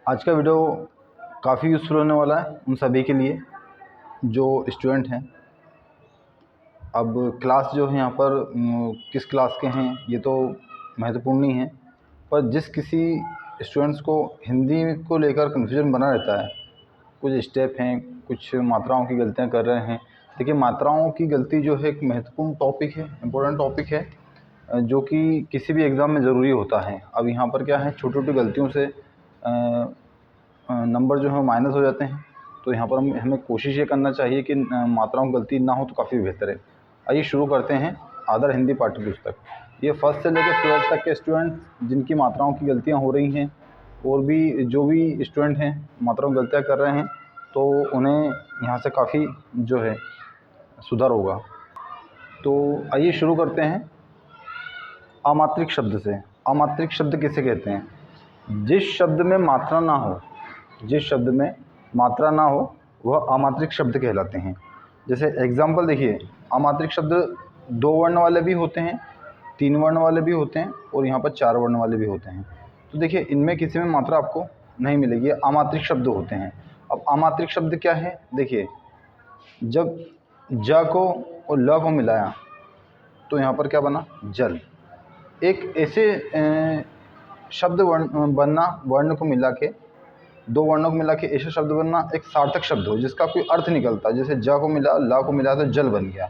आज का वीडियो काफ़ी यूज़फुल होने वाला है उन सभी के लिए जो स्टूडेंट हैं। अब क्लास जो है यहाँ पर किस क्लास के हैं ये तो महत्वपूर्ण नहीं है, पर जिस किसी स्टूडेंट्स को हिंदी को लेकर कन्फ्यूजन बना रहता है, कुछ स्टेप हैं, कुछ मात्राओं की गलतियाँ कर रहे हैं। देखिए, मात्राओं की गलती जो है एक महत्वपूर्ण टॉपिक है, इम्पोर्टेंट टॉपिक है, जो कि किसी भी एग्ज़ाम में ज़रूरी होता है। अब यहाँ पर क्या है, छोटी छोटी गलतियों से नंबर जो है माइनस हो जाते हैं। तो यहाँ पर हमें कोशिश ये करना चाहिए कि मात्राओं की गलती ना हो तो काफ़ी बेहतर है। आइए शुरू करते हैं आदर हिंदी पाठ्य पुस्तक। ये फर्स्ट से लेकर 12th तक के स्टूडेंट जिनकी मात्राओं की गलतियाँ हो रही हैं, और भी जो भी स्टूडेंट हैं मात्राओं की गलतियाँ कर रहे हैं, तो उन्हें यहाँ से काफ़ी जो है सुधार होगा। तो आइए शुरू करते हैं अमात्रिक शब्द से। अमात्रिक शब्द किसे कहते हैं? जिस शब्द में मात्रा ना हो, जिस शब्द में मात्रा ना हो वह अमात्रिक शब्द कहलाते हैं। जैसे एग्जाम्पल देखिए, अमात्रिक शब्द 2 वर्ण वाले भी होते हैं, 3 वर्ण वाले भी होते हैं, और यहाँ पर 4 वर्ण वाले भी होते हैं। तो देखिए, इनमें किसी में मात्रा आपको नहीं मिलेगी, ये अमात्रिक शब्द होते हैं। अब अमात्रिक शब्द क्या है? देखिए, जब ज को और ल को मिलाया तो यहाँ पर क्या बना? जल। एक ऐसे शब्द बनना, वर्ण को मिला के, 2 वर्णों को मिला के ऐसा शब्द बनना एक सार्थक शब्द हो जिसका कोई अर्थ निकलता। जैसे ज को मिला, ला को मिला तो जल बन गया,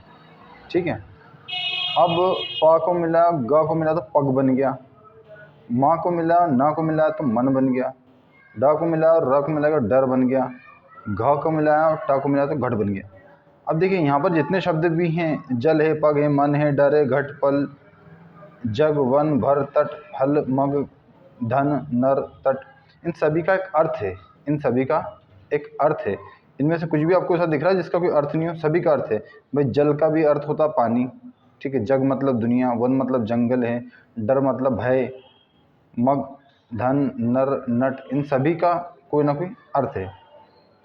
ठीक है। अब प को मिला, ग को मिला तो पग बन गया, माँ को मिला, ना को मिला तो मन बन गया, ड को मिला और र को मिला तो डर बन गया, घ को मिलाया और ट को मिला तो घट बन गया। अब देखिए, यहाँ पर जितने शब्द भी हैं, जल है, पग है, मन है, डर है, घट, पल, जग, वन, भर, तट, हल, मग, धन, नर, तट, इन सभी का एक अर्थ है। इन सभी का एक अर्थ है। इनमें से कुछ भी आपको ऐसा दिख रहा है जिसका कोई अर्थ नहीं हो? सभी का अर्थ है। भाई, जल का भी अर्थ होता पानी, ठीक है। जग मतलब दुनिया, वन मतलब जंगल है, डर मतलब भय, मग, धन, नर, नट, इन सभी का कोई ना कोई अर्थ है।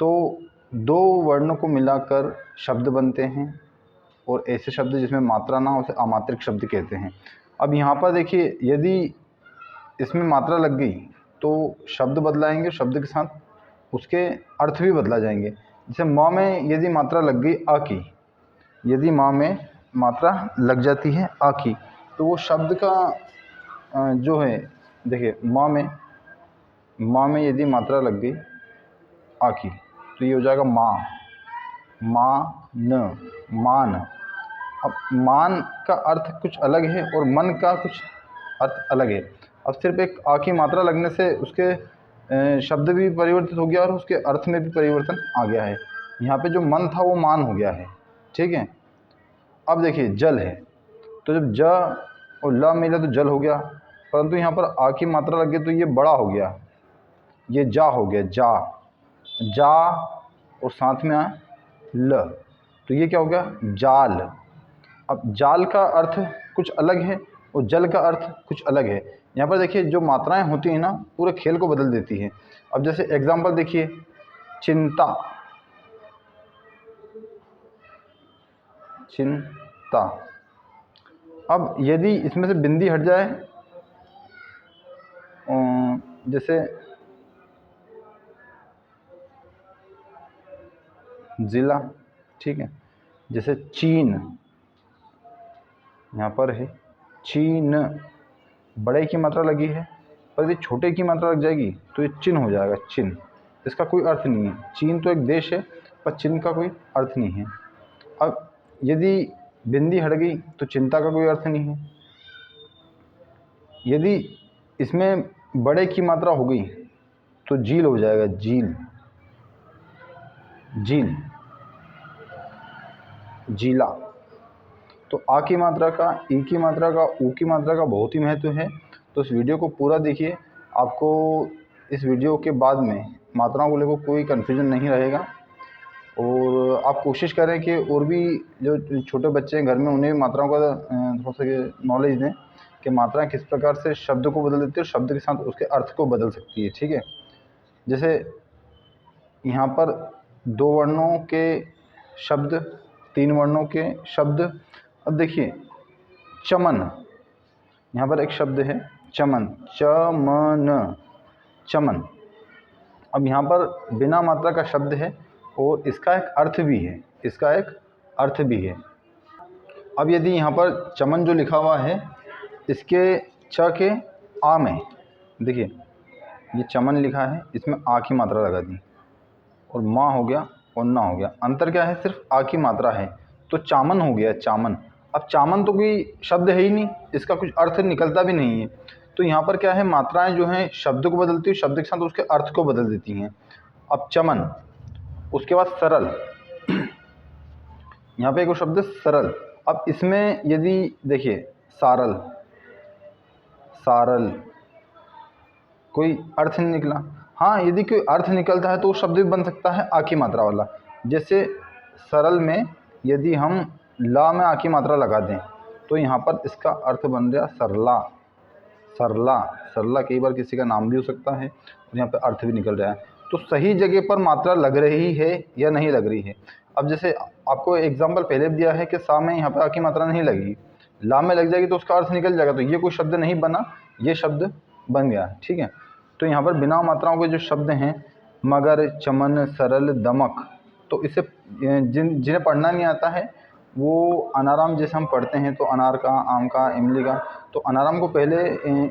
तो 2 वर्णों को मिलाकर शब्द बनते हैं, और ऐसे शब्द जिसमें मात्रा ना हो उसे अमात्रिक शब्द कहते हैं। अब यहाँ पर देखिए, यदि इसमें मात्रा लग गई तो शब्द बदलाएंगे, शब्द के साथ उसके अर्थ भी बदला जाएंगे। जैसे माँ में यदि मात्रा लग गई आ की, यदि माँ में मात्रा लग जाती है आ की, तो वो शब्द का जो है, देखिए, माँ में यदि मात्रा लग गई आ की तो ये हो जाएगा माँ, माँ न, मान। अब मान का अर्थ कुछ अलग है और मन का कुछ अर्थ अलग है। अब सिर्फ एक आ की मात्रा लगने से उसके शब्द भी परिवर्तित हो गया और उसके अर्थ में भी परिवर्तन आ गया है। यहाँ पे जो मन था वो मान हो गया है, ठीक है। अब देखिए, जल है, तो जब ज और ल मिला तो जल हो गया, परंतु यहाँ पर आ की मात्रा लग गई तो ये बड़ा हो गया, ये जा हो गया, जा, जा, और साथ में आया ल, तो ये क्या हो गया? जाल। अब जाल का अर्थ कुछ अलग है और जल का अर्थ कुछ अलग है। यहाँ पर देखिए, जो मात्राएं होती हैं ना, पूरे खेल को बदल देती हैं। अब जैसे एग्जांपल देखिए, चिंता, चिंता। अब यदि इसमें से बिंदी हट जाए, जैसे जिला, ठीक है। जैसे चीन, यहाँ पर है चीन, बड़े की मात्रा लगी है, पर यदि छोटे की मात्रा लग जाएगी तो ये चिन्ह हो जाएगा, चिन्ह। इसका कोई अर्थ नहीं है। चीन तो एक देश है, पर चिन्ह का कोई अर्थ नहीं है। अब यदि बिंदी हट गई तो चिंता का कोई अर्थ नहीं है। यदि इसमें बड़े की मात्रा हो गई तो झील हो जाएगा, झील, झील, झीला। तो आ की मात्रा का, ई की मात्रा का, ऊ की मात्रा का बहुत ही महत्व है। तो इस वीडियो को पूरा देखिए, आपको इस वीडियो के बाद में मात्राओं को लेकर कोई कन्फ्यूजन नहीं रहेगा। और आप कोशिश करें कि और भी जो छोटे बच्चे हैं घर में, उन्हें भी मात्राओं का थोड़ा सा नॉलेज दें कि मात्राएं किस प्रकार से शब्द को बदल देती है और शब्द के साथ उसके अर्थ को बदल सकती है, ठीक है। जैसे यहाँ पर 2 वर्णों के शब्द, 3 वर्णों के शब्द। अब देखिए, चमन, यहाँ पर एक शब्द है चमन, चमन, चमन। अब यहाँ पर बिना मात्रा का शब्द है और इसका एक अर्थ भी है, इसका एक अर्थ भी है। अब यदि यहाँ पर चमन जो लिखा हुआ है इसके च के आ में, देखिए ये चमन लिखा है, इसमें आ की मात्रा लगा दी और माँ हो गया और ना हो गया। अंतर क्या है, सिर्फ आ की मात्रा है, तो चामन हो गया, चामन। अब चामन तो कोई शब्द है ही नहीं, इसका कुछ अर्थ निकलता भी नहीं है। तो यहाँ पर क्या है, मात्राएं जो हैं शब्द को बदलती है, शब्द के साथ उसके अर्थ को बदल देती हैं। अब चमन, उसके बाद सरल, यहाँ पे एक और शब्द सरल। अब इसमें यदि देखिए सारल, सारल कोई अर्थ नहीं निकला। हाँ, यदि कोई अर्थ निकलता है तो वो शब्द भी बन सकता है आ की मात्रा वाला। जैसे सरल में यदि हम ला में आ की मात्रा लगा दें तो यहाँ पर इसका अर्थ बन गया सरला, सरला। सरला कई बार किसी का नाम भी हो सकता है और यहाँ पे अर्थ भी निकल रहा है। तो सही जगह पर मात्रा लग रही है या नहीं लग रही है। अब जैसे आपको एग्जाम्पल पहले भी दिया है कि सा में यहाँ पे आ की मात्रा नहीं लगेगी, ला में लग जाएगी तो उसका अर्थ निकल जाएगा। तो ये कोई शब्द नहीं बना, ये शब्द बन गया, ठीक है। तो यहाँ पर बिना मात्राओं के जो शब्द हैं मगर, चमन, सरल, दमक, तो इसे जिन्हें पढ़ना नहीं आता है वो अनाराम जैसे हम पढ़ते हैं तो अनार का, आम का, इमली का, तो अनाराम को पहले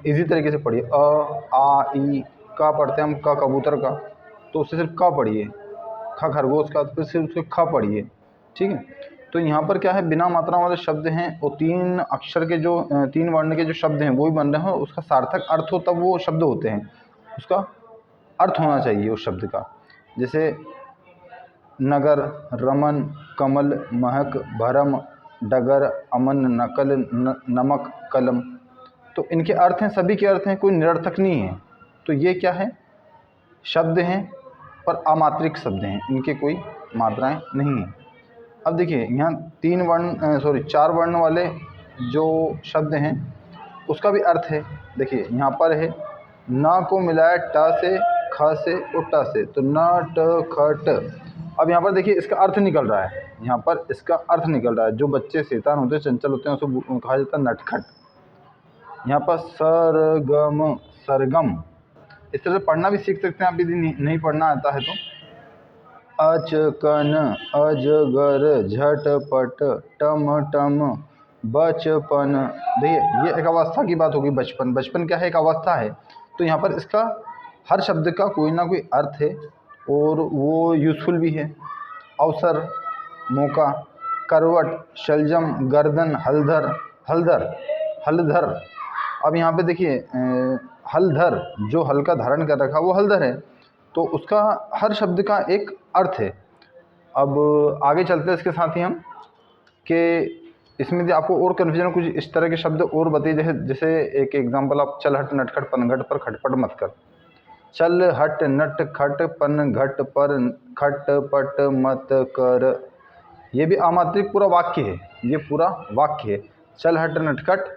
इजी तरीके से पढ़िए। अ, आ, ई, का पढ़ते हैं हम, का कबूतर का, तो उससे सिर्फ का पढ़िए। ख खरगोश का, तो फिर सिर्फ उसके ख पढ़िए, ठीक है। तो यहाँ पर क्या है, बिना मात्रा वाले शब्द हैं और 3 अक्षर के जो 3 वर्ण के जो शब्द हैं वो भी बन रहे हैं, उसका सार्थक अर्थ हो तब वो शब्द होते हैं, उसका अर्थ होना चाहिए उस शब्द का। जैसे नगर, रमन, कमल, महक, भरम, डगर, अमन, नकल, नमक, कलम, तो इनके अर्थ हैं, सभी के अर्थ हैं, कोई निरर्थक नहीं है। तो ये क्या है, शब्द हैं पर अमात्रिक शब्द हैं, इनके कोई मात्राएं नहीं हैं। अब देखिए यहाँ 4 वर्ण वाले जो शब्द हैं उसका भी अर्थ है। देखिए यहाँ पर है ना को मिलाया ट से, ख से और ट से, तो न, ट, ख, ट। अब यहाँ पर देखिए इसका अर्थ निकल रहा है, यहाँ पर इसका अर्थ निकल रहा है। जो बच्चे शैतान होते हैं, चंचल होते हैं, उसको कहा जाता है नटखट। यहाँ पर सरगम, सरगम, इस तरह से पढ़ना भी सीख सकते हैं आप यदि नहीं पढ़ना आता है तो। अचकन, अजगर, झटपट, टम टम, बचपन। देखिए ये एक अवस्था की बात होगी, बचपन, बचपन क्या है, एक अवस्था है। तो यहाँ पर इसका हर शब्द का कोई ना कोई अर्थ है और वो यूज़फुल भी है। अवसर, मौका, करवट, शलजम, गर्दन, हलधर, हलधर, हलधर। अब यहाँ पे देखिए हलधर, जो हल का धारण कर रखा वो हलधर है, तो उसका हर शब्द का एक अर्थ है। अब आगे चलते हैं इसके साथ ही हम कि इसमें यदि आपको और कन्फ्यूजन कुछ इस तरह के शब्द और बताइए, जैसे एक एग्जांपल आप चल हट नटखट पनघट पर खटपट मत कर। चल हट नट खट पन घट पर खट पट मत कर, ये भी अमात्रिक पूरा वाक्य है, ये पूरा वाक्य है। चल हट नटखट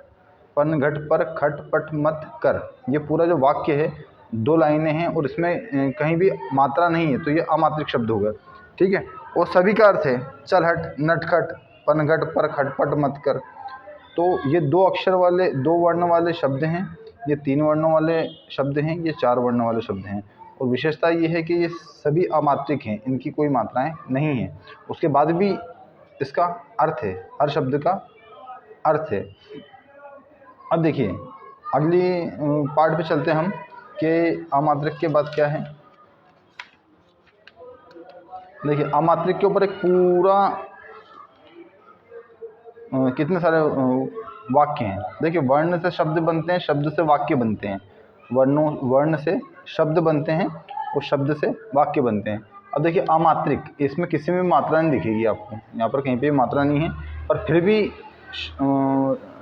पन घट पर खट पट मत कर, ये पूरा जो वाक्य है 2 लाइनें हैं और इसमें कहीं भी मात्रा नहीं है, तो ये अमात्रिक शब्द होगा, ठीक है। और सभी का अर्थ है चल हट नटखट पन घट पर खटपट मत कर। तो ये 2 अक्षर वाले, 2 वर्ण वाले शब्द हैं, ये 3 वर्णों वाले शब्द हैं, ये 4 वर्णों वाले शब्द हैं। और विशेषता ये है कि ये सभी अमात्रिक हैं, इनकी कोई मात्राएं नहीं हैं। उसके बाद भी इसका अर्थ है, हर शब्द का अर्थ है। अब देखिए अगली पार्ट पे चलते हैं हम कि अमात्रिक के बाद क्या है। देखिए अमात्रिक के ऊपर एक पूरा कितने सारे वाक्य हैं। देखिए वर्ण से शब्द बनते हैं, शब्द से वाक्य बनते हैं, वर्ण से शब्द बनते हैं और शब्द से वाक्य बनते हैं। अब देखिए अमात्रिक, इसमें किसी में मात्रा नहीं दिखेगी आपको, यहाँ पर कहीं पे भी मात्रा नहीं है, पर फिर भी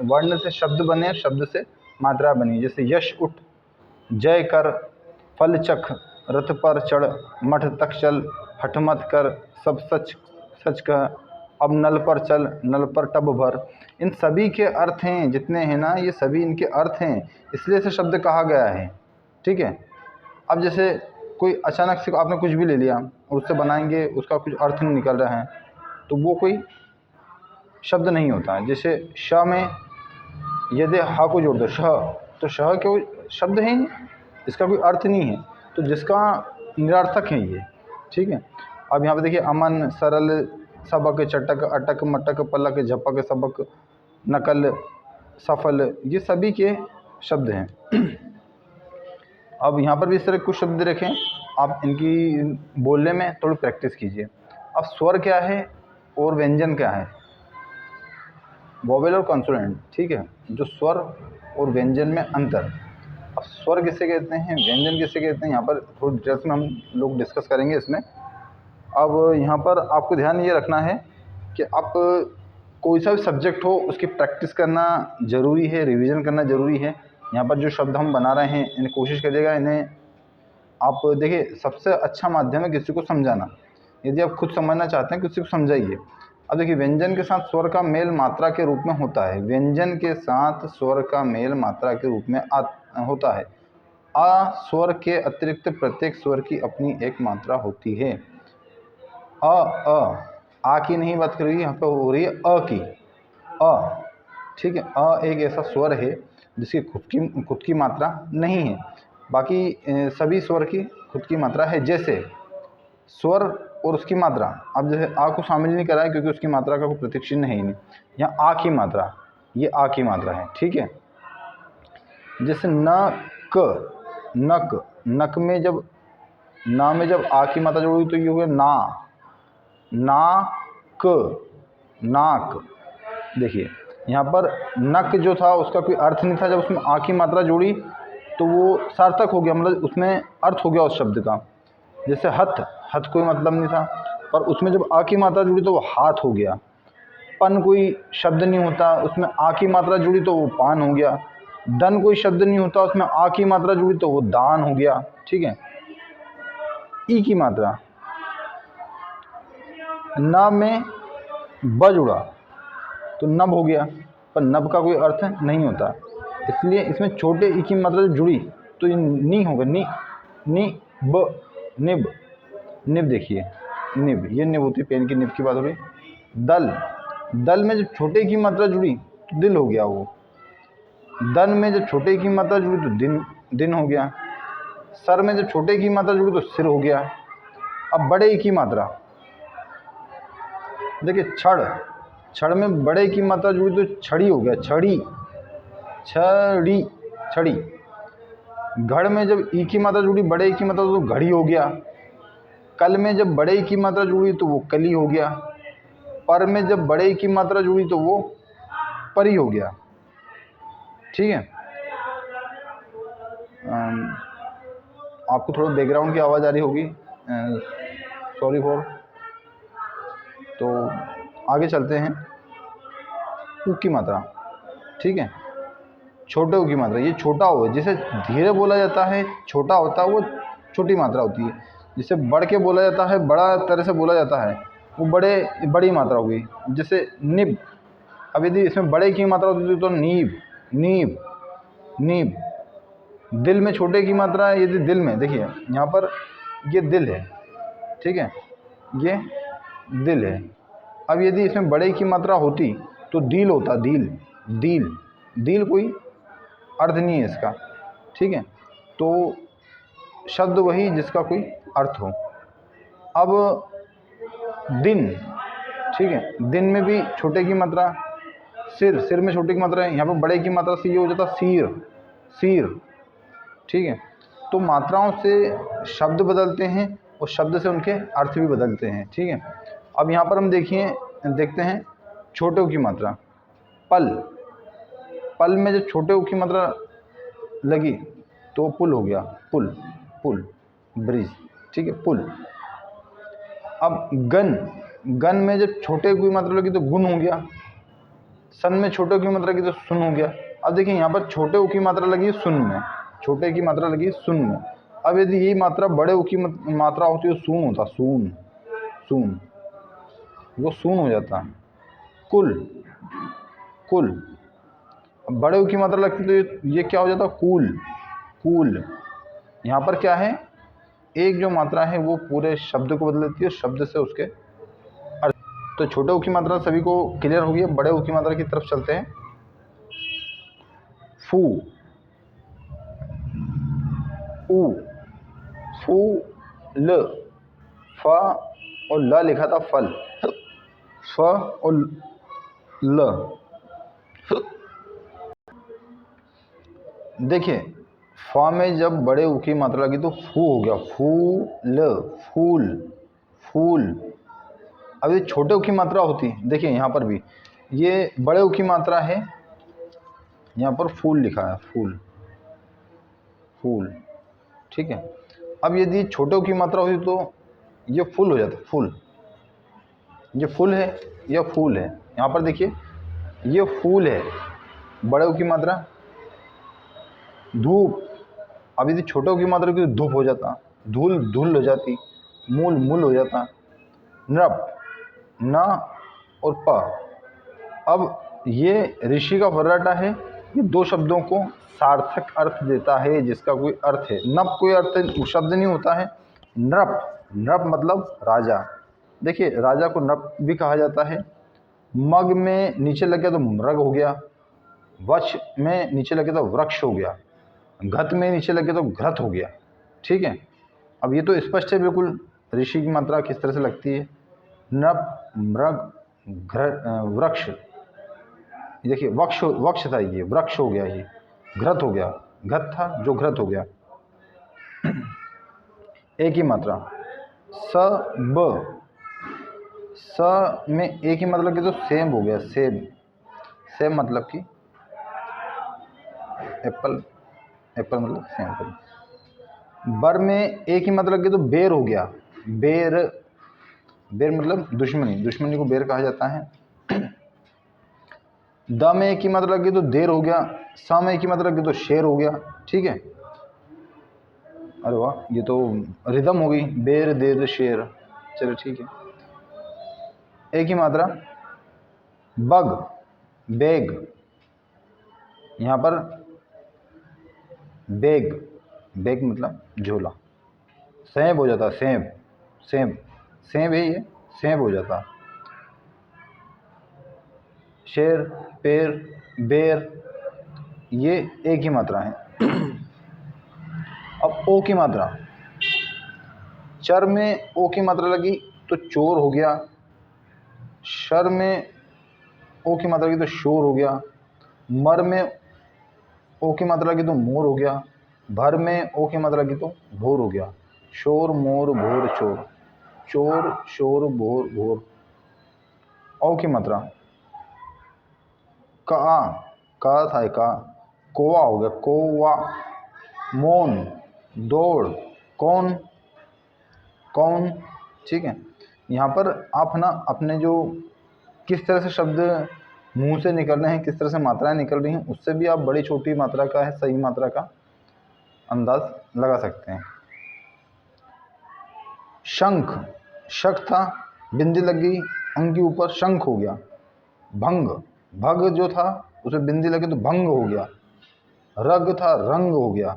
वर्ण से शब्द बने, शब्द से मात्रा बनी। जैसे यश उठ, जय कर, फल चख, रथ पर चढ़, मठ तक चल, हठ मत कर, सब सच सच कह, अब नल पर चल, नल पर टब भर। इन सभी के अर्थ हैं, जितने हैं ना ये सभी इनके अर्थ हैं, इसलिए से शब्द कहा गया है, ठीक है। अब जैसे कोई अचानक से आपने कुछ भी ले लिया और उससे बनाएंगे, उसका कुछ अर्थ नहीं निकल रहा है, तो वो कोई शब्द नहीं होता है। जैसे श में यदि हा को जोड़ दो श, तो श कोई शब्द है ही नहीं, इसका कोई अर्थ नहीं है। तो जिसका निरर्थक हैं ये, ठीक है। अब यहाँ पे देखिए अमन, सरल, सबक, चटक, अटक, मटक, पलक, झपक, सबक, नकल, सफल, ये सभी के शब्द हैं। अब यहाँ पर भी इस तरह कुछ शब्द रखें, आप इनकी बोलने में थोड़ी प्रैक्टिस कीजिए। अब स्वर क्या है और व्यंजन क्या है, वोवेल और कॉन्सोनेंट, ठीक है, जो स्वर और व्यंजन में अंतर। अब स्वर किसे कहते हैं, व्यंजन किसे कहते हैं, यहाँ पर थोड़ी डिटेल्स में हम लोग डिस्कस करेंगे इसमें। अब यहाँ पर आपको ध्यान ये रखना है कि आप कोई सा भी सब्जेक्ट हो उसकी प्रैक्टिस करना ज़रूरी है, रिवीजन करना ज़रूरी है। यहाँ पर जो शब्द हम बना रहे हैं इन्हें कोशिश करिएगा, इन्हें आप देखिए सबसे अच्छा माध्यम है किसी को समझाना। यदि आप खुद समझना चाहते हैं किसी को समझाइए। अब देखिए व्यंजन के साथ स्वर का मेल मात्रा के रूप में होता है, व्यंजन के साथ स्वर का मेल मात्रा के रूप में होता है। आ स्वर के अतिरिक्त प्रत्येक स्वर की अपनी एक मात्रा होती है। आ की नहीं बात करेगी, यहाँ पे हो रही है अ की, अ, ठीक है। अ एक ऐसा स्वर है जिसकी खुद की मात्रा नहीं है, बाकी सभी स्वर की खुद की मात्रा है। जैसे स्वर और उसकी मात्रा, अब जैसे आ को शामिल नहीं करा है क्योंकि उसकी मात्रा का कोई प्रतीक चिन्ह है ही नहीं। यहाँ आ की मात्रा, ये आ की मात्रा है, ठीक है। जैसे नक, नक, नक में जब ना में जब आ की मात्रा जोड़ी तो ये हो गया ना, नाक, नाक। देखिए यहाँ पर नक जो था उसका कोई अर्थ नहीं था, जब उसमें आ की मात्रा जोड़ी तो वो सार्थक हो गया, मतलब उसमें अर्थ हो गया उस शब्द का। जैसे हथ, हथ कोई मतलब नहीं था, पर उसमें जब आ की मात्रा जुड़ी तो वो हाथ हो गया। पन कोई शब्द नहीं होता, उसमें आ की मात्रा जुड़ी तो वो पान हो गया। दन कोई शब्द नहीं होता, उसमें आ की मात्रा जुड़ी तो वो दान हो गया, ठीक है। ई की मात्रा, न में ब जुड़ा तो नब हो गया, पर नब का कोई अर्थ नहीं होता, इसलिए इसमें छोटे ई की मात्रा जुड़ी तो ये नी होगा, नी, नी ब, निब, निब। देखिए निब, ये निब होती है, पेन की निब की बात हो रही। दल, दल में जब छोटे की मात्रा जुड़ी तो दिल हो गया वो। दन में जब छोटे की मात्रा जुड़ी तो दिन, दिन हो गया। सर में जब छोटे की मात्रा जुड़ी तो सिर हो गया। अब बड़े की मात्रा देखिए, छड़, छड़ में बड़े की मात्रा जुड़ी तो छड़ी हो गया, छड़ी, छड़ी, छड़ी। घड़ में जब ई की मात्रा जुड़ी बड़े की मात्रा तो घड़ी हो गया। कल में जब बड़े की मात्रा जुड़ी तो वो कली हो गया। पर में जब बड़े की मात्रा जुड़ी तो वो परी हो गया, ठीक है। आपको थोड़ा बैकग्राउंड की आवाज़ आ रही होगी, सॉरी फॉर। तो आगे चलते हैं। ऊ की मात्रा, ठीक है, छोटे ऊ की मात्रा, ये छोटा हो जिसे धीरे बोला जाता है, छोटा होता है वो छोटी मात्रा होती है। जिसे बढ़ के बोला जाता है, बड़ा तरह से बोला जाता है, वो बड़ी मात्रा होगी। जैसे निब, अब यदि इसमें बड़े की मात्रा होती है तो नीब, नीब, नीब। दिल में छोटे की मात्रा है, यदि दिल में देखिए यहाँ पर ये दिल है, ठीक है, ये दिल है। अब यदि इसमें बड़े की मात्रा होती तो दिल होता, दिल, दिल, दिल कोई अर्थ नहीं है इसका, ठीक है। तो शब्द वही जिसका कोई अर्थ हो। अब दिन, ठीक है, दिन में भी छोटे की मात्रा, सिर, सिर में छोटे की मात्रा है, यहाँ पर बड़े की मात्रा से ये हो जाता सीर, सीर, ठीक है। तो मात्राओं से शब्द बदलते हैं और शब्द से उनके अर्थ भी बदलते हैं, ठीक है। अब यहाँ पर हम देखते हैं छोटे ऊ की मात्रा, पल, पल में जब छोटे ऊ की मात्रा लगी तो पुल हो गया, पुल, पुल, ब्रिज, ठीक है, पुल। अब गन, गन में जब छोटे की मात्रा लगी तो गुण हो गया। सन में छोटे की मात्रा लगी तो सुन हो गया। अब देखिए यहाँ पर छोटे ऊ की मात्रा लगी सुन में, छोटे की मात्रा लगी सुन में। अब यदि यही मात्रा बड़े ऊ की मात्रा होती तो सून होता, सून, सून, वो सून हो जाता। कुल, कुल। अब बड़े ऊ की मात्रा लगती तो ये क्या हो जाता, कूल, कूल। यहाँ पर क्या है, एक जो मात्रा है वो पूरे शब्द को बदल देती है, शब्द से उसके अर्थ। तो छोटे ऊ की मात्रा सभी को क्लियर हो गई है, बड़े ऊ की मात्रा की तरफ चलते हैं। फू, ऊ, फू, ल, फ और ल लिखा था फल, फ और ल। देखिए फ में जब बड़े ऊ की मात्रा लगी तो फू हो गया, फूल, फूल, फूल। अब ये छोटे ऊ की मात्रा होती, देखिए यहाँ पर भी ये बड़े ऊ की मात्रा है, यहाँ पर फूल लिखा है, फूल, फूल, ठीक है। अब यदि छोटे ऊ की मात्रा होती तो ये फूल हो जाता, फूल, ये फूल है, यह फूल है। यहाँ पर देखिए ये फूल है, बड़े ऊ की मात्रा, धूप। अब यदि छोटे ऊ की मात्रा की तो धूप हो जाता, धूल, धूल हो जाती, मूल, मूल हो जाता, नृप, न और प। अब ये ऋषि का वर्राटा है, ये दो शब्दों को सार्थक अर्थ देता है जिसका कोई अर्थ है। नप कोई अर्थ शब्द नहीं होता है, नृप, नृप मतलब राजा। देखिए राजा को नृप भी कहा जाता है। मग में नीचे लग गया तो मृग हो गया, वक्ष में नीचे लग गया तो वृक्ष हो गया, घत में नीचे लग गया तो घृत हो गया, ठीक है। अब ये तो स्पष्ट है बिल्कुल ऋषि की मात्रा किस तरह से लगती है। नप, मृग, वृक्ष, देखिए वक्ष, वक्ष था, ये वृक्ष हो गया, ये घृत हो गया, घत था जो घृत हो गया। एक ही मात्रा, स ब, स में एक ही मतलब कि तो सेब हो गया, सेब, सेब मतलब कि एप्पल, एप्पल मतलब सेब। बर में एक ही मतलब कि तो बेर हो गया, बेर, बेर मतलब दुश्मनी, दुश्मनी को बेर कहा जाता है। द में एक ही मतलब कि तो देर हो गया, सा में एक ही मतलब कि तो शेर हो गया, ठीक है। अरे वाह, ये तो रिदम हो गई, बेर, देर, शेर, चलो ठीक है। एक ही मात्रा, बग, बेग, यहाँ पर बेग, बेग मतलब झोला, सेब हो जाता, सेब, सेब, सेब है ये, सेब हो जाता। शेर, पेर, बेर, ये एक ही मात्रा है। अब ओ की मात्रा, चर में ओ की मात्रा लगी तो चोर हो गया, शर में ओ की मात्रा लगी तो शोर हो गया, मर में ओ की मात्रा लगी तो मोर हो गया, भर में ओ की मात्रा लगी तो भोर हो गया। शोर, मोर, भोर, चोर, चोर, शोर, भोर, भोर। औ की मात्रा, का था, का, कोवा हो गया, कोवा, मौन, दौड़, कौन, कौन, ठीक है। यहाँ पर आप ना अपने जो किस तरह से शब्द मुंह से निकल रहे हैं, किस तरह से मात्राएं निकल रही हैं, उससे भी आप बड़ी छोटी मात्रा का है सही मात्रा का अंदाज लगा सकते हैं। शंख, शक था, बिंदी लग गई अंग के ऊपर, शंख हो गया। भंग, भग जो था उसे बिंदी लगी तो भंग हो गया। रग था, रंग हो गया।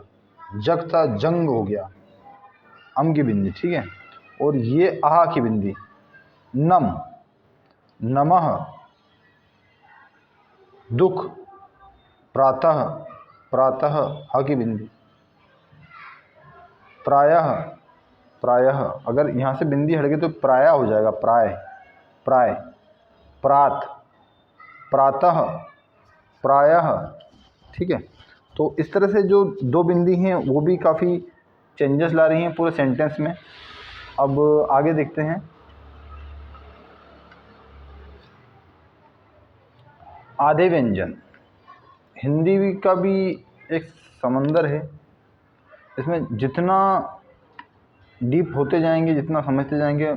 जग था, जंग हो गया, अम की बिंदी, ठीक है। और ये आहा की बिंदी, नम, नमः, दुख, प्रातः, प्रातः, ह की बिंदी, प्रायः, प्रायः, अगर यहाँ से बिंदी हट गई तो प्रायः हो जाएगा, प्राय, प्राय, प्रात, प्रातः, प्रायः, ठीक है। तो इस तरह से जो दो बिंदी हैं वो भी काफ़ी चेंजेस ला रही हैं पूरे सेंटेंस में। अब आगे देखते हैं। आधे व्यंजन, हिंदी का भी एक समंदर है, इसमें जितना डीप होते जाएंगे, जितना समझते जाएंगे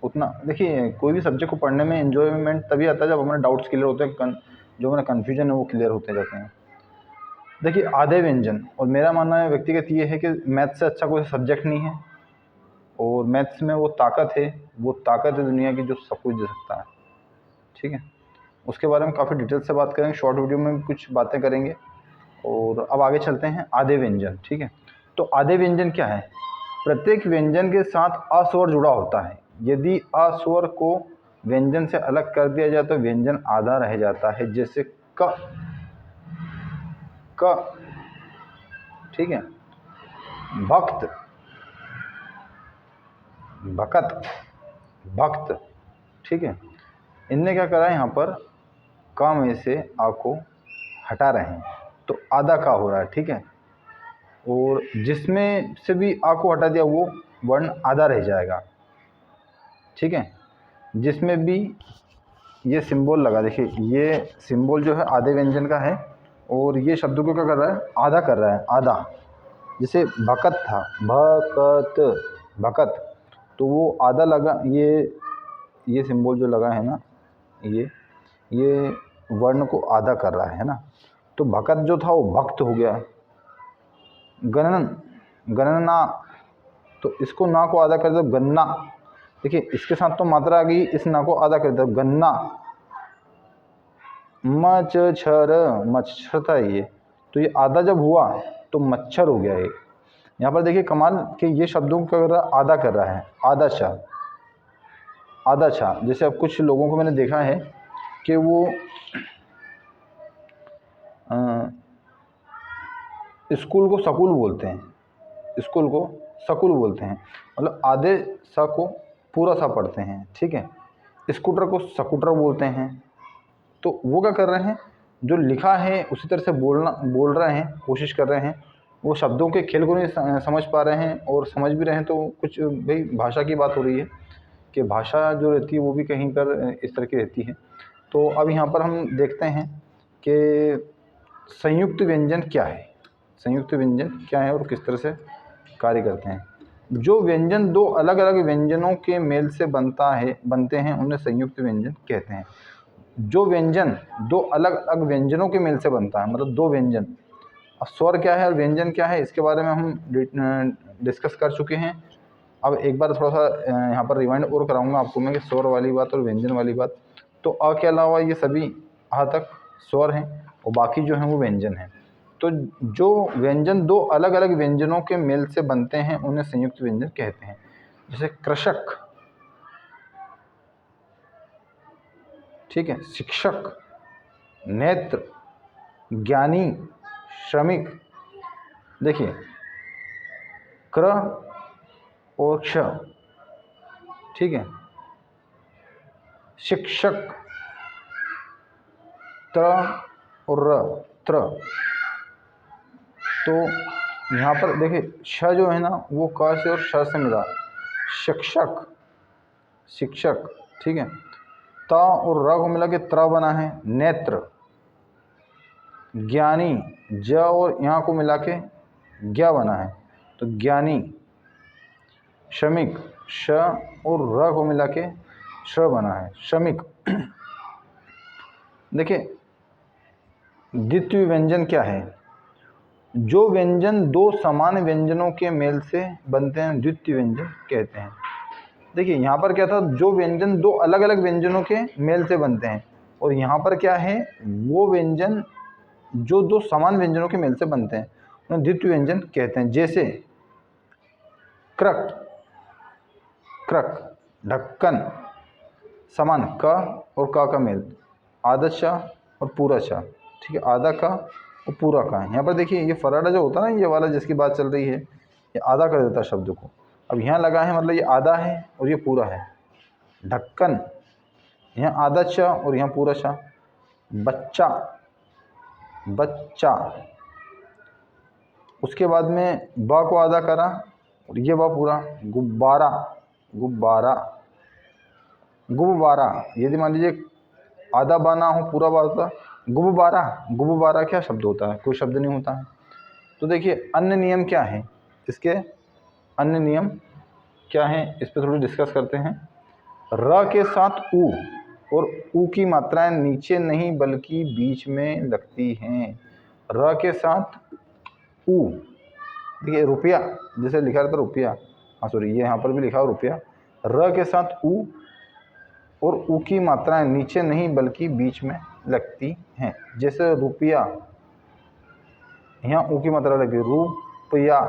उतना, देखिए कोई भी सब्जेक्ट को पढ़ने में एन्जॉयमेंट तभी आता है जब हमारे डाउट्स क्लियर होते हैं, जो हमारा कन्फ्यूजन है वो क्लियर होते जाते हैं। देखिए आधे व्यंजन, और मेरा मानना है व्यक्तिगत ये है कि मैथ्स से अच्छा कोई सब्जेक्ट नहीं है, और मैथ्स में वो ताकत है दुनिया की जो सब कुछ दे सकता है, ठीक है। उसके बारे में काफ़ी डिटेल से बात करेंगे, शॉर्ट वीडियो में भी कुछ बातें करेंगे। और अब आगे चलते हैं, आधे व्यंजन, ठीक है। तो आधे व्यंजन क्या है? प्रत्येक व्यंजन के साथ अस्वर जुड़ा होता है। यदि अस्वर को व्यंजन से अलग कर दिया जाए तो व्यंजन आधा रह जाता है, जैसे क, ठीक है। भक्त, भकत, भक्त, ठीक है। इनने क्या करा है, यहाँ पर का में से आ को हटा रहे हैं तो आधा का हो रहा है, ठीक है। और जिसमें से भी आ को हटा दिया वो वर्ण आधा रह जाएगा, ठीक है। जिसमें भी ये सिंबल लगा, देखिए ये सिंबल जो है आधे व्यंजन का है और ये शब्द को क्या कर रहा है, आधा कर रहा है, आधा। जैसे भकत था, भकत, भकत, तो वो आधा लगा, ये सिंबल जो लगा है ना, ये वर्ण को आधा कर रहा है ना। तो भकत जो था वो भक्त हो गया। गणन, गणना, तो इसको ना को आधा कर दो गन्ना, देखिए इसके साथ तो मात्रा आ गई, इस ना को आधा कर दो गन्ना। मच्छर, मच्छर था ये, तो ये आधा जब हुआ तो मच्छर हो गया। ये यहाँ पर देखिए कमाल कि ये शब्दों को कर रहा है, आधा कर रहा है, आधा छा, आधा छा। जैसे अब कुछ लोगों को मैंने देखा है कि वो स्कूल को स्कूल बोलते हैं, स्कूल को स्कूल बोलते हैं, मतलब आधे सा को पूरा सा पढ़ते हैं, ठीक है। स्कूटर को स्कूटर बोलते हैं। तो वो क्या कर रहे हैं, जो लिखा है उसी तरह से बोल रहे हैं, कोशिश कर रहे हैं। वो शब्दों के खेल को नहीं समझ पा रहे हैं, और समझ भी रहे हैं तो कुछ भाई भाषा की बात हो रही है कि भाषा जो रहती है वो भी कहीं पर इस तरह की रहती है। तो अब यहाँ पर हम देखते हैं कि संयुक्त व्यंजन क्या है, संयुक्त व्यंजन क्या है और किस तरह से कार्य करते हैं। जो व्यंजन दो अलग अलग व्यंजनों के मेल से बनते हैं उन्हें संयुक्त व्यंजन कहते हैं। जो व्यंजन दो अलग अलग व्यंजनों के मेल से बनता है, मतलब दो व्यंजन। अब स्वर क्या है और व्यंजन क्या है इसके बारे में हम डिस्कस कर चुके हैं। अब एक बार थोड़ा सा यहाँ पर रिवाइंड और कराऊंगा आपको मैं कि स्वर वाली बात और व्यंजन वाली बात। तो अ के अलावा ये सभी आ तक स्वर हैं और बाकी जो हैं वो व्यंजन हैं। तो जो व्यंजन दो अलग अलग व्यंजनों के मेल से बनते हैं उन्हें संयुक्त व्यंजन कहते हैं। जैसे कृषक, ठीक है, शिक्षक, नेत्र, ज्ञानी, श्रमिक। देखिए क्र और क्ष, ठीक है, शिक्षक, त्र और र, त्र। तो यहाँ पर देखिए श जो है ना वो क से और श से मिला, शिक्षक, शिक्षक, ठीक है। त और र को मिला के त्र बना है, नेत्र। ज्ञानी, ज और यहाँ को मिला के ज्ञा बना है, तो ज्ञानी। श्रमिक, श और र को मिला के श्र बना है, श्रमिक। देखिए द्वितीय व्यंजन क्या है, जो व्यंजन दो समान व्यंजनों के मेल से बनते हैं द्वितीय व्यंजन कहते हैं। देखिए यहाँ पर क्या था, जो व्यंजन दो अलग अलग व्यंजनों के मेल से बनते हैं, और यहाँ पर क्या है, वो व्यंजन जो दो समान व्यंजनों के मेल से बनते हैं उन्हें द्वितीय व्यंजन कहते हैं। जैसे क्रक, क्रक, ढक्कन, समान क और का मेल, आधा च और पूरा च, ठीक है, आधा का और पूरा का है। यहाँ पर देखिए ये फराडा जो होता है ना, ये वाला जिसकी बात चल रही है, ये आधा कर देता है शब्द को। अब यहाँ लगा है मतलब ये आधा है और ये पूरा है। ढक्कन, यहाँ आधा च और यहाँ पूरा च। बच्चा, बच्चा, उसके बाद में बा को आधा करा और ये बा पूरा। गुब्बारा, गुब्बारा, गुब्बारा, यदि मान लीजिए आधा बाना हो पूरा बाता, गुब्बारा, गुब्बारा क्या शब्द होता है, कोई शब्द नहीं होता है। तो देखिए अन्य नियम क्या है इसके, अन्य नियम क्या है इस पर थोड़ी डिस्कस करते हैं। र के साथ उ और उ की मात्राएं नीचे नहीं बल्कि बीच में लगती हैं। र के साथ उ, देखिए रुपया जैसे लिखा रहता रुपया, हाँ सॉरी ये यहाँ पर भी लिखा हो रुपया। र के साथ उ और उ की मात्राएं नीचे नहीं बल्कि बीच में लगती हैं। जैसे रुपया, यहाँ उ की मात्रा लगी, रुपया,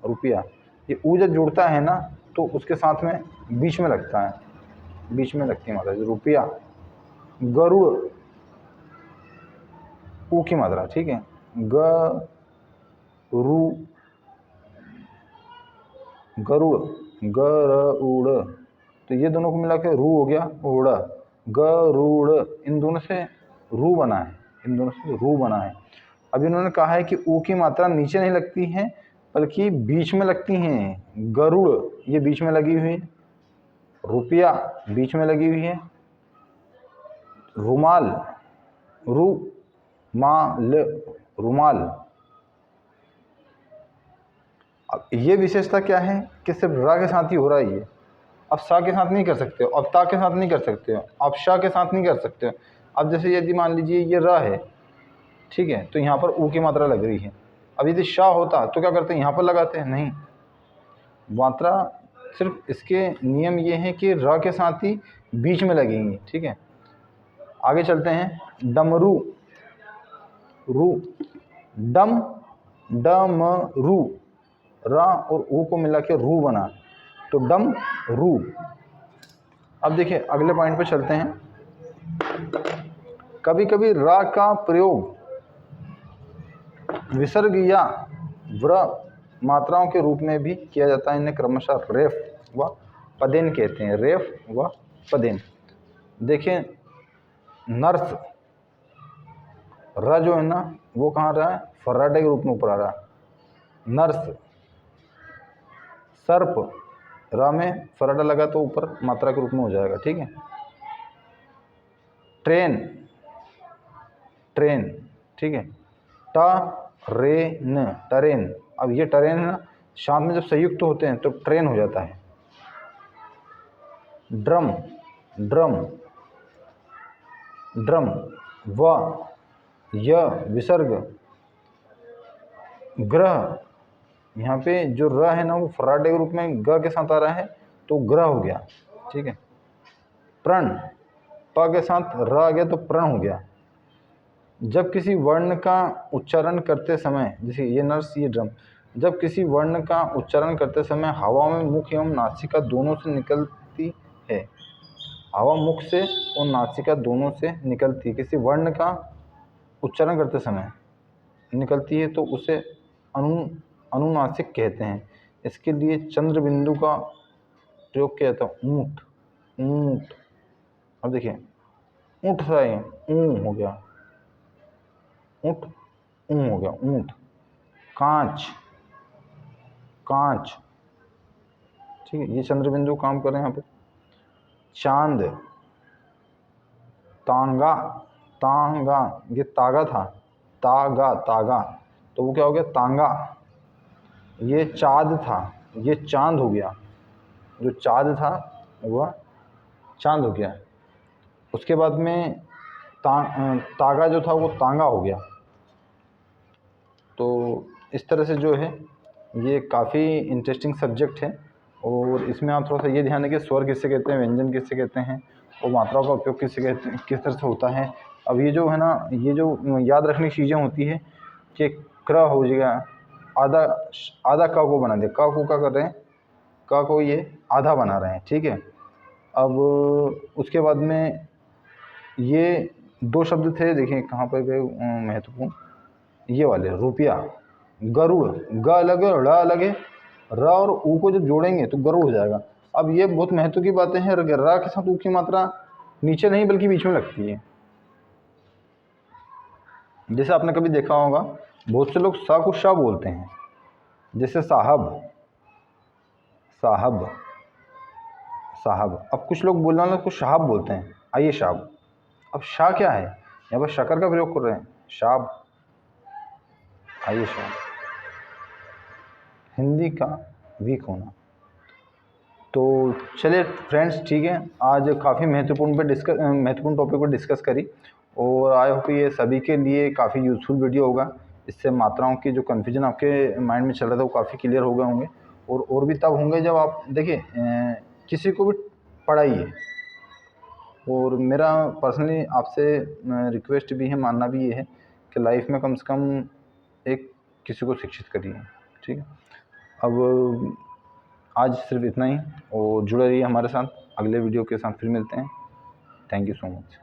रुपया। ये उ जब जुड़ता है ना तो उसके साथ में बीच में लगता है, बीच में लगती है मात्रा, रुपया। गरुड़, उ की मात्रा, ठीक है, गरु, गरुड़, गरुड़, तो ये दोनों को मिला के रू हो गया उड़। गरुड़, इन दोनों से रू बना है, इन दोनों से रू बना है। अब इन्होंने कहा है कि ऊ की मात्रा नीचे नहीं लगती है बल्कि बीच में लगती हैं। गरुड़ ये बीच में लगी हुई है, रुपया बीच में लगी हुई है, रुमाल रुमाल रुमाल। अब ये विशेषता क्या है कि सिर्फ रा के साथ ही हो रहा है ये, अब सा के साथ नहीं कर सकते हो, अब ता के साथ नहीं कर सकते हो, अब शा के साथ नहीं कर सकते हो। अब जैसे यदि मान लीजिए ये रा है, ठीक है, तो यहाँ पर ऊ की मात्रा लग रही है। अब यदि शा होता तो क्या करते हैं, यहाँ पर लगाते हैं, नहीं, मात्रा सिर्फ इसके नियम ये हैं कि रा के साथ ही बीच में लगेंगी, ठीक है। आगे चलते हैं, डमरू रू, डम डमरू, रा और ऊ को मिला के रू बना, तो डम रू। अब देखिए अगले पॉइंट पे चलते हैं। कभी कभी रा का प्रयोग विसर्ग या व्र मात्राओं के रूप में भी किया जाता है। इन्हें क्रमशः रेफ व पदेन कहते हैं, रेफ व पदेन। देखिए नर्स, र जो है ना वो कहाँ रहा है, फर्राटे के रूप में ऊपर आ रहा है, नर्स। सर्प, रा में फर्राटा लगा तो ऊपर मात्रा के रूप में हो जाएगा, ठीक है। ट्रेन, ट्रेन, ठीक है, टरेन, टरेन। अब ये टरेन ना शांत में जब संयुक्त होते हैं तो ट्रेन हो जाता है। ड्रम, ड्रम, ड्रम, व य विसर्ग, ग्रह, यहाँ पे जो र है ना वो फर्राटे के रूप में ग के साथ आ रहा है तो ग्रह हो गया, ठीक है। प्रण, प के साथ र आ गया तो प्रण हो गया। जब किसी वर्ण का उच्चारण करते समय, जैसे ये नर्स ये ड्रम, जब किसी वर्ण का उच्चारण करते समय हवा में मुख एवं नासिका दोनों से निकलती है, हवा मुख से और नासिका दोनों से निकलती, किसी वर्ण का उच्चारण करते समय निकलती है तो उसे अनुनासिक कहते हैं। इसके लिए चंद्र बिंदु का प्रयोग किया जाता है। ऊंट, ऊंट, अब देखिए ऊंट सा है, ऊं हो गया, ऊंट ऊं हो गया, ऊंट। कांच, कांच, ठीक है, ये चंद्र बिंदु काम कर रहे हैं यहाँ पे। चांद, तांगा, तांगा, ये तागा था, तागा, तागा, तो वो क्या हो गया, तांगा। ये चाँद था, ये चांद हो गया, जो चाँद था वह चांद हो गया। उसके बाद में तागा जो था वो तांगा हो गया। तो इस तरह से जो है ये काफ़ी इंटरेस्टिंग सब्जेक्ट है, और इसमें आप थोड़ा सा ये ध्यान रखिए स्वर किससे कहते हैं, व्यंजन किससे कहते हैं, और मात्राओं का उपयोग किससे कहते हैं, किस तरह से होता है। अब ये जो है ना, ये जो याद रखने की चीज़ें होती है कि क्र हो जाएगा, आधा आधा क को बना दिया, क को क्या कर रहे हैं, क को ये आधा बना रहे हैं, ठीक है। अब उसके बाद में ये दो शब्द थे, देखिए कहाँ पर गए महत्वपूर्ण, ये वाले रुपया, गरुड़, ग अलग है, ड़ अलग है, र और ऊ को जब जोड़ेंगे तो गरुड़ हो जाएगा। अब ये बहुत महत्व की बातें हैं, र के साथ ऊ की मात्रा नीचे नहीं बल्कि बीच में लगती है। जैसे आपने कभी देखा होगा बहुत से लोग सा को शाह बोलते हैं, जैसे साहब, साहब, साहब। अब कुछ लोग बोलने वाले को शाहब बोलते हैं, आइए शाहब। अब शाह क्या है, यहाँ पर शकर का प्रयोग कर रहे हैं, शाब, आइए शाब। हिंदी का वीक होना। तो चलिए फ्रेंड्स, ठीक है, आज काफ़ी महत्वपूर्ण टॉपिक पर डिस्कस करी, और आई होप ये सभी के लिए काफ़ी यूज़फुल वीडियो होगा। इससे मात्राओं की जो कन्फ्यूजन आपके माइंड में चल रहा था वो काफ़ी क्लियर हो गए होंगे, और भी तब होंगे जब आप देखिए किसी को भी पढ़ाइए। और मेरा पर्सनली आपसे रिक्वेस्ट भी है, मानना भी ये है कि लाइफ में कम से कम एक किसी को शिक्षित करिए, ठीक है। अब आज सिर्फ इतना ही, और जुड़े रहिए हमारे साथ, अगले वीडियो के साथ फिर मिलते हैं। Thank you so much.